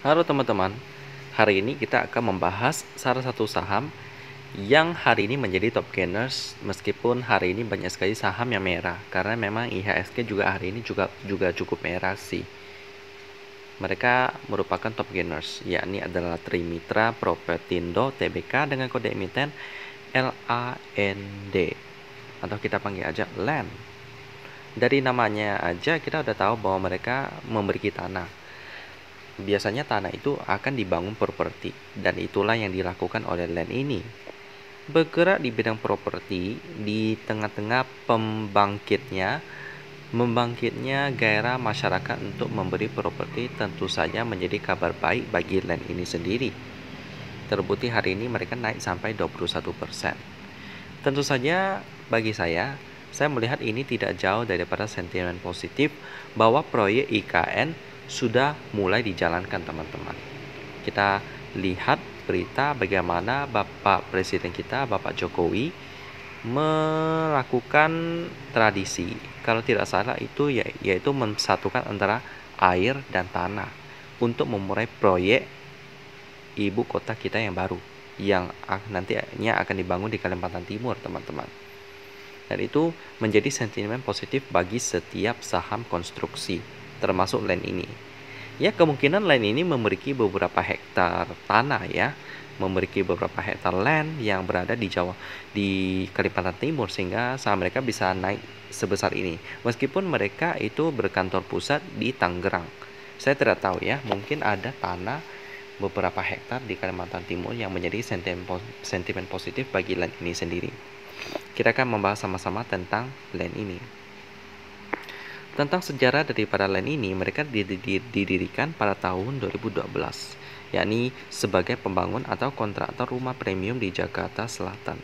Halo teman-teman, hari ini kita akan membahas salah satu saham yang hari ini menjadi top gainers meskipun hari ini banyak sekali saham yang merah karena memang IHSG juga hari ini juga cukup merah sih. Mereka merupakan top gainers, yakni adalah Trimitra, Propetindo, TBK dengan kode emiten LAND atau kita panggil aja LAND. Dari namanya aja kita udah tahu bahwa mereka memiliki tanah. Biasanya tanah itu akan dibangun properti dan itulah yang dilakukan oleh LAND ini. Bergerak di bidang properti di tengah-tengah membangkitnya gairah masyarakat untuk memberi properti tentu saja menjadi kabar baik bagi LAND ini sendiri. Terbukti hari ini mereka naik sampai 21%. Tentu saja bagi saya melihat ini tidak jauh daripada sentimen positif bahwa proyek IKN sudah mulai dijalankan teman-teman. Kita lihat berita bagaimana Bapak Presiden kita, Bapak Jokowi, melakukan tradisi, kalau tidak salah itu yaitu mensatukan antara air dan tanah untuk memulai proyek ibu kota kita yang baru yang nantinya akan dibangun di Kalimantan Timur teman-teman. Dan itu menjadi sentimen positif bagi setiap saham konstruksi termasuk LAND ini. Ya, kemungkinan LAND ini memiliki beberapa hektar tanah ya, memiliki beberapa hektar land yang berada di Kalimantan Timur sehingga saham mereka bisa naik sebesar ini. Meskipun mereka itu berkantor pusat di Tangerang. Saya tidak tahu ya, mungkin ada tanah beberapa hektar di Kalimantan Timur yang menjadi sentimen positif bagi LAND ini sendiri. Kita akan membahas sama-sama tentang LAND ini. Tentang sejarah daripada LAND ini, mereka didirikan pada tahun 2012, yakni sebagai pembangun atau kontraktor rumah premium di Jakarta Selatan.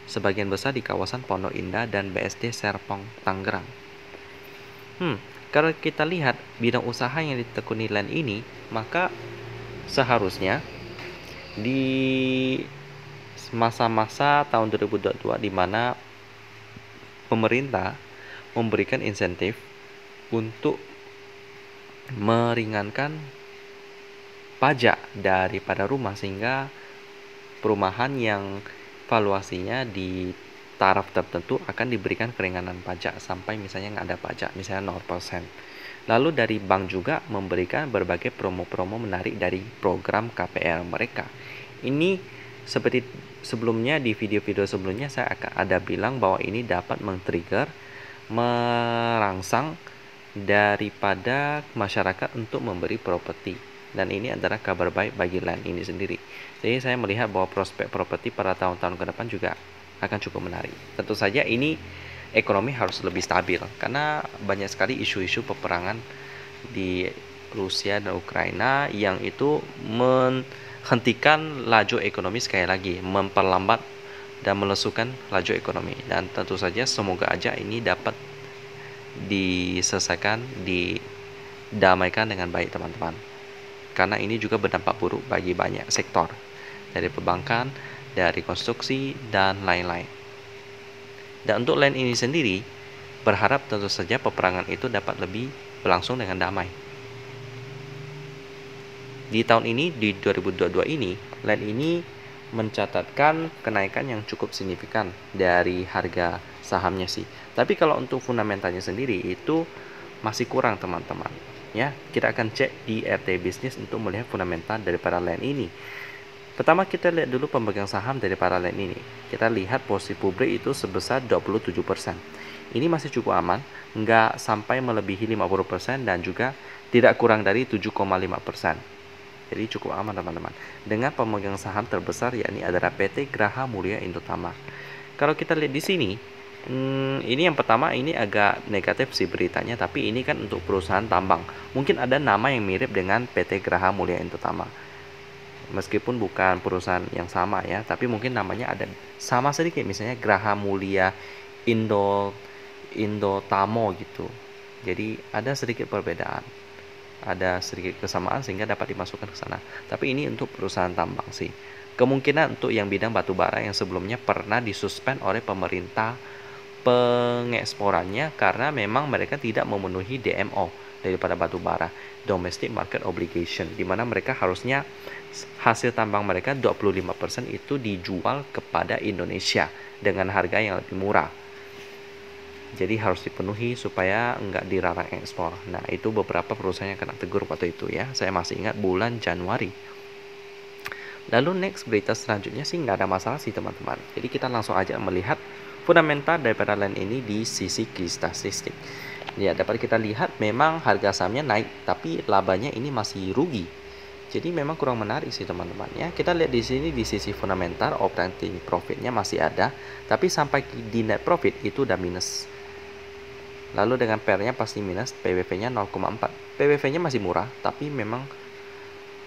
Sebagian besar di kawasan Pondok Indah dan BSD Serpong, Tangerang. Kalau kita lihat bidang usaha yang ditekuni LAND ini, maka seharusnya di masa-masa tahun 2022 di mana pemerintah memberikan insentif untuk meringankan pajak daripada rumah sehingga perumahan yang valuasinya di taraf tertentu akan diberikan keringanan pajak sampai misalnya nggak ada pajak, misalnya 0%. Lalu dari bank juga memberikan berbagai promo-promo menarik dari program KPR mereka. Ini seperti sebelumnya di video-video sebelumnya saya akan ada bilang bahwa ini dapat merangsang daripada masyarakat untuk memberi properti, dan ini adalah kabar baik bagi LAND ini sendiri. Jadi saya melihat bahwa prospek properti pada tahun-tahun ke depan juga akan cukup menarik. Tentu saja ini ekonomi harus lebih stabil karena banyak sekali isu-isu peperangan di Rusia dan Ukraina yang itu menghentikan laju ekonomi sekali lagi, memperlambat dan melesukan laju ekonomi. Dan tentu saja semoga aja ini dapat diselesaikan, didamaikan dengan baik teman-teman. Karena ini juga berdampak buruk bagi banyak sektor, dari perbankan, dari konstruksi, dan lain-lain. Dan untuk LAND ini sendiri, berharap tentu saja peperangan itu dapat lebih berlangsung dengan damai. Di tahun ini, di 2022 ini, LAND ini mencatatkan kenaikan yang cukup signifikan dari harga sahamnya sih. Tapi kalau untuk fundamentalnya sendiri itu masih kurang teman-teman. Ya, kita akan cek di RT Business untuk melihat fundamental daripada LAND ini. Pertama kita lihat dulu pemegang saham daripada LAND ini. Kita lihat posisi publik itu sebesar 27%. Ini masih cukup aman, nggak sampai melebihi 50% dan juga tidak kurang dari 7,5%. Jadi cukup aman teman-teman. Dengan pemegang saham terbesar yakni adalah PT Graha Mulia Indotama. Kalau kita lihat di sini, ini yang pertama ini agak negatif sih beritanya, tapi ini kan untuk perusahaan tambang. Mungkin ada nama yang mirip dengan PT Graha Mulia Indotama. Meskipun bukan perusahaan yang sama ya, tapi mungkin namanya ada sama sedikit, misalnya Graha Mulia Indotamo gitu. Jadi ada sedikit perbedaan, ada sedikit kesamaan sehingga dapat dimasukkan ke sana. Tapi ini untuk perusahaan tambang sih. Kemungkinan untuk yang bidang batu bara yang sebelumnya pernah disuspend oleh pemerintah pengeksporannya karena memang mereka tidak memenuhi DMO, daripada batu bara, domestic market obligation, di mana mereka harusnya hasil tambang mereka 25% itu dijual kepada Indonesia dengan harga yang lebih murah. Jadi harus dipenuhi supaya nggak dilarang ekspor. Nah, itu beberapa perusahaan yang kena tegur waktu itu ya. Saya masih ingat bulan Januari. Lalu next berita selanjutnya sih nggak ada masalah sih teman-teman. Jadi kita langsung aja melihat fundamental daripada land ini di sisi key statistik. Ya, dapat kita lihat memang harga sahamnya naik, tapi labanya ini masih rugi. Jadi memang kurang menarik sih teman-teman ya. Kita lihat di sini di sisi fundamental operating profitnya masih ada, tapi sampai di net profit itu udah minus. Lalu dengan PER-nya pasti minus, PBV-nya 0,4. PBV-nya masih murah, tapi memang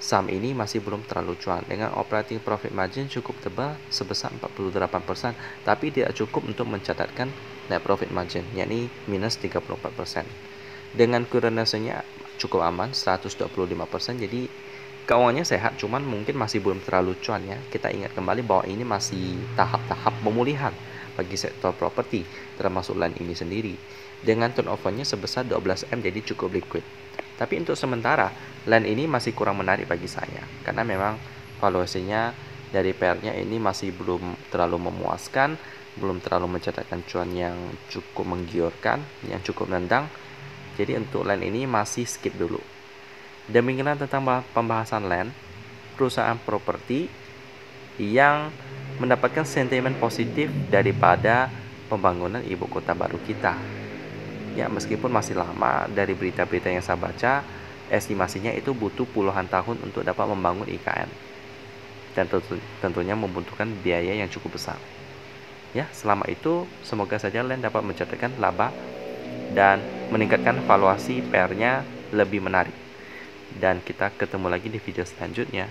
saham ini masih belum terlalu cuan. Dengan operating profit margin cukup tebal sebesar 48%, tapi tidak cukup untuk mencatatkan net profit margin, yakni minus 34%. Dengan current ratio-nya cukup aman, 125%, jadi keuangannya sehat, cuman mungkin masih belum terlalu cuan ya. Kita ingat kembali bahwa ini masih tahap-tahap pemulihan bagi sektor properti, termasuk land ini sendiri. Dengan turnover-nya sebesar 12M, jadi cukup liquid. Tapi untuk sementara, land ini masih kurang menarik bagi saya, karena memang valuasinya dari PER-nya ini masih belum terlalu memuaskan, belum terlalu mencatatkan cuan yang cukup menggiurkan, yang cukup nendang. Jadi untuk land ini masih skip dulu. Demikian tentang pembahasan land, perusahaan properti yang mendapatkan sentimen positif daripada pembangunan ibu kota baru kita. Ya, meskipun masih lama, dari berita-berita yang saya baca, estimasinya itu butuh puluhan tahun untuk dapat membangun IKN. Dan tentunya membutuhkan biaya yang cukup besar. Ya, selama itu semoga saja land dapat mencatatkan laba dan meningkatkan valuasi PER-nya lebih menarik. Dan kita ketemu lagi di video selanjutnya.